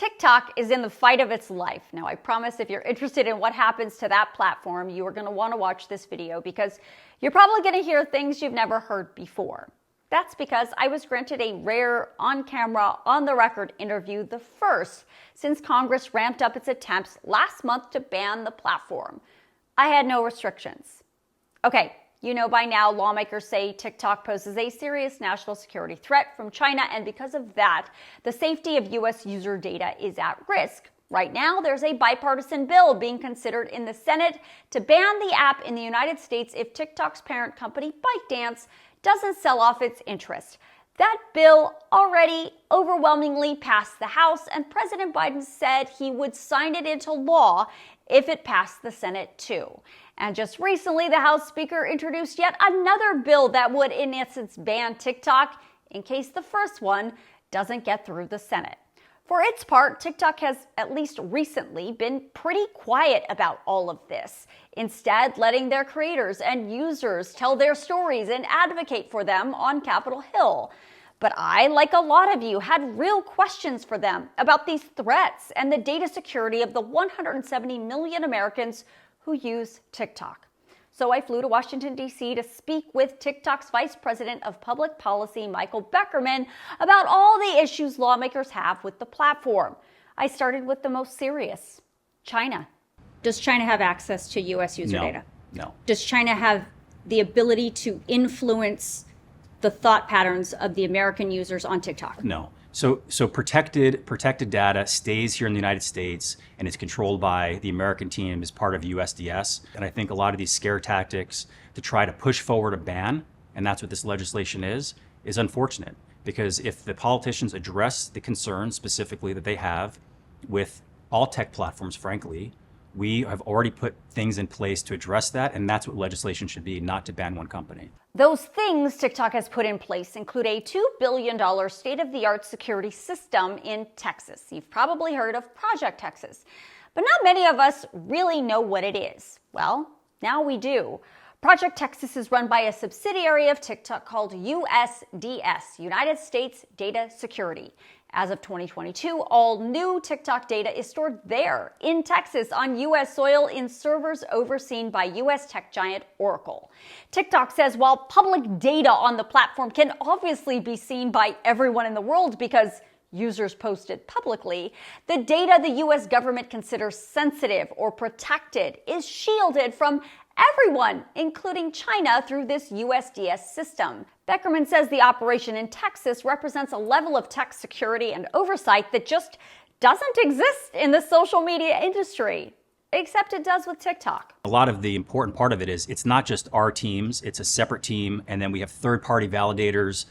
TikTok is in the fight of its life. Now, I promise if you're interested in what happens to that platform, you are going to want to watch this video because you're probably going to hear things you've never heard before. That's because I was granted a rare, on-camera, on-the-record interview, the first since Congress ramped up its attempts last month to ban the platform. I had no restrictions. Okay, you know by now lawmakers say TikTok poses a serious national security threat from China, and because of that, the safety of U.S. user data is at risk. Right now, there's a bipartisan bill being considered in the Senate to ban the app in the United States if TikTok's parent company, ByteDance, doesn't sell off its interest. That bill already overwhelmingly passed the House, and President Biden said he would sign it into law if it passed the Senate too. And just recently, the House Speaker introduced yet another bill that would, in essence, ban TikTok in case the first one doesn't get through the Senate. For its part, TikTok has, at least recently, been pretty quiet about all of this, instead letting their creators and users tell their stories and advocate for them on Capitol Hill. But I, like a lot of you, had real questions for them about these threats and the data security of the 170 million Americans who use TikTok. So I flew to Washington, D.C. to speak with TikTok's Vice President of Public Policy, Michael Beckerman, about all the issues lawmakers have with the platform. I started with the most serious, China. Does China have access to U.S. user data? No. Does China have the ability to influence the thought patterns of the American users on TikTok? No. So protected data stays here in the United States, and it's controlled by the American team as part of USDS. And I think a lot of these scare tactics to try to push forward a ban, and that's what this legislation is unfortunate. Because if the politicians address the concerns specifically that they have with all tech platforms, frankly, we have already put things in place to address that, and that's what legislation should be, not to ban one company. Those things TikTok has put in place include a $2 billion state-of-the-art security system in Texas. You've probably heard of Project Texas, but not many of us really know what it is. Well, now we do. Project Texas is run by a subsidiary of TikTok called USDS, United States Data Security. As of 2022, all new TikTok data is stored there in Texas on U.S. soil in servers overseen by U.S. tech giant Oracle. TikTok says while public data on the platform can obviously be seen by everyone in the world because users post it publicly, the data the U.S. government considers sensitive or protected is shielded from everyone, including China, through this USDS system. Beckerman says the operation in Texas represents a level of tech security and oversight that just doesn't exist in the social media industry, except it does with TikTok. A lot of the important part of it is it's not just our teams, it's a separate team, and then we have third-party validators,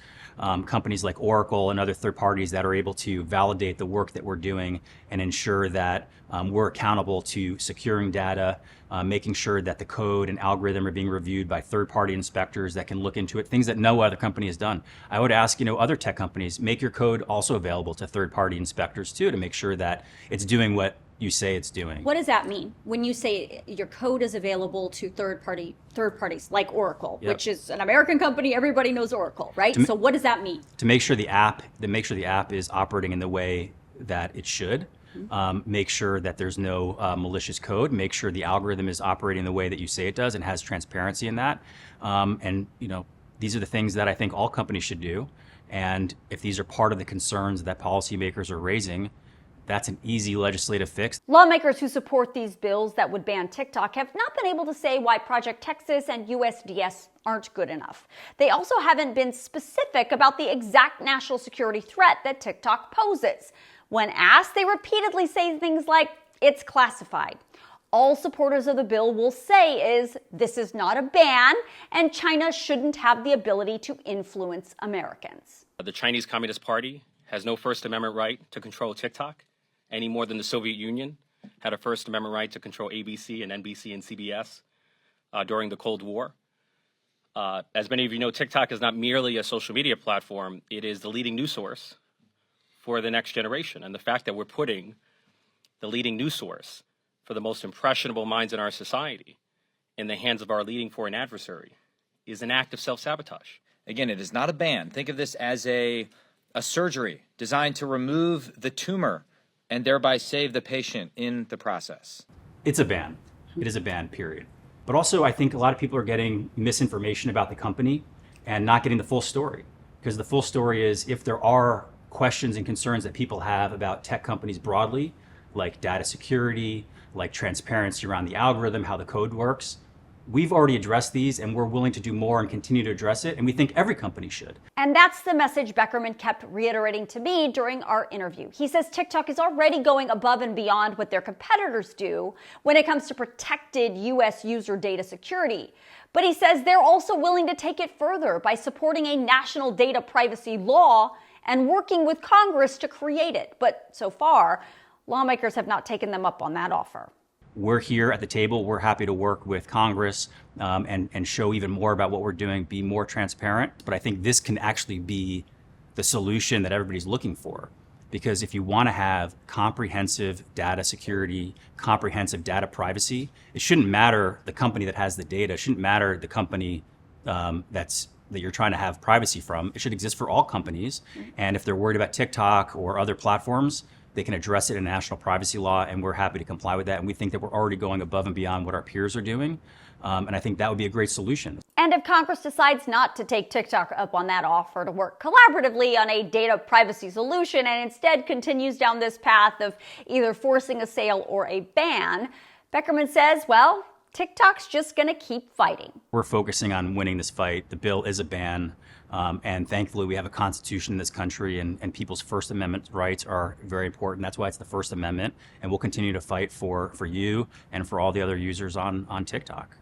companies like Oracle and other third parties that are able to validate the work that we're doing and ensure that we're accountable to securing data, making sure that the code and algorithm are being reviewed by third-party inspectors that can look into it, things that no other company has done. I would ask, other tech companies, make your code also available to third-party inspectors too, to make sure that it's doing what you say it's doing. What does that mean when you say your code is available to third parties like Oracle, Yep. which is an American company? Everybody knows Oracle, right? So what does that mean? To make sure the app is operating in the way that it should. Make sure that there's no malicious code. Make sure the algorithm is operating the way that you say it does and has transparency in that. These are the things that I think all companies should do. And if these are part of the concerns that policymakers are raising, that's an easy legislative fix. Lawmakers who support these bills that would ban TikTok have not been able to say why Project Texas and USDS aren't good enough. They also haven't been specific about the exact national security threat that TikTok poses. When asked, they repeatedly say things like, it's classified. All supporters of the bill will say is, this is not a ban, and China shouldn't have the ability to influence Americans. The Chinese Communist Party has no First Amendment right to control TikTok, any more than the Soviet Union had a First Amendment right to control ABC and NBC and CBS during the Cold War. As many of you know, TikTok is not merely a social media platform. It is the leading news source for the next generation. And the fact that we're putting the leading news source for the most impressionable minds in our society in the hands of our leading foreign adversary is an act of self-sabotage. Again, it is not a ban. Think of this as a surgery designed to remove the tumor and thereby save the patient in the process? It's a ban. It is a ban, period. But also, I think a lot of people are getting misinformation about the company and not getting the full story. Because the full story is, if there are questions and concerns that people have about tech companies broadly, like data security, like transparency around the algorithm, how the code works, we've already addressed these, and we're willing to do more and continue to address it. And we think every company should. And that's the message Beckerman kept reiterating to me during our interview. He says TikTok is already going above and beyond what their competitors do when it comes to protected U.S. user data security. But he says they're also willing to take it further by supporting a national data privacy law and working with Congress to create it. But so far, lawmakers have not taken them up on that offer. We're here at the table. We're happy to work with Congress and show even more about what we're doing, be more transparent. But I think this can actually be the solution that everybody's looking for. Because if you want to have comprehensive data security, comprehensive data privacy, it shouldn't matter the company that has the data. It shouldn't matter the company that you're trying to have privacy from. It should exist for all companies. And if they're worried about TikTok or other platforms, they can address it in national privacy law, and we're happy to comply with that. And we think that we're already going above and beyond what our peers are doing. And I think that would be a great solution. And if Congress decides not to take TikTok up on that offer to work collaboratively on a data privacy solution and instead continues down this path of either forcing a sale or a ban, Beckerman says, well, TikTok's just going to keep fighting. We're focusing on winning this fight. The bill is a ban. And thankfully, we have a constitution in this country, and people's First Amendment rights are very important. That's why it's the First Amendment. And we'll continue to fight for you and for all the other users on TikTok.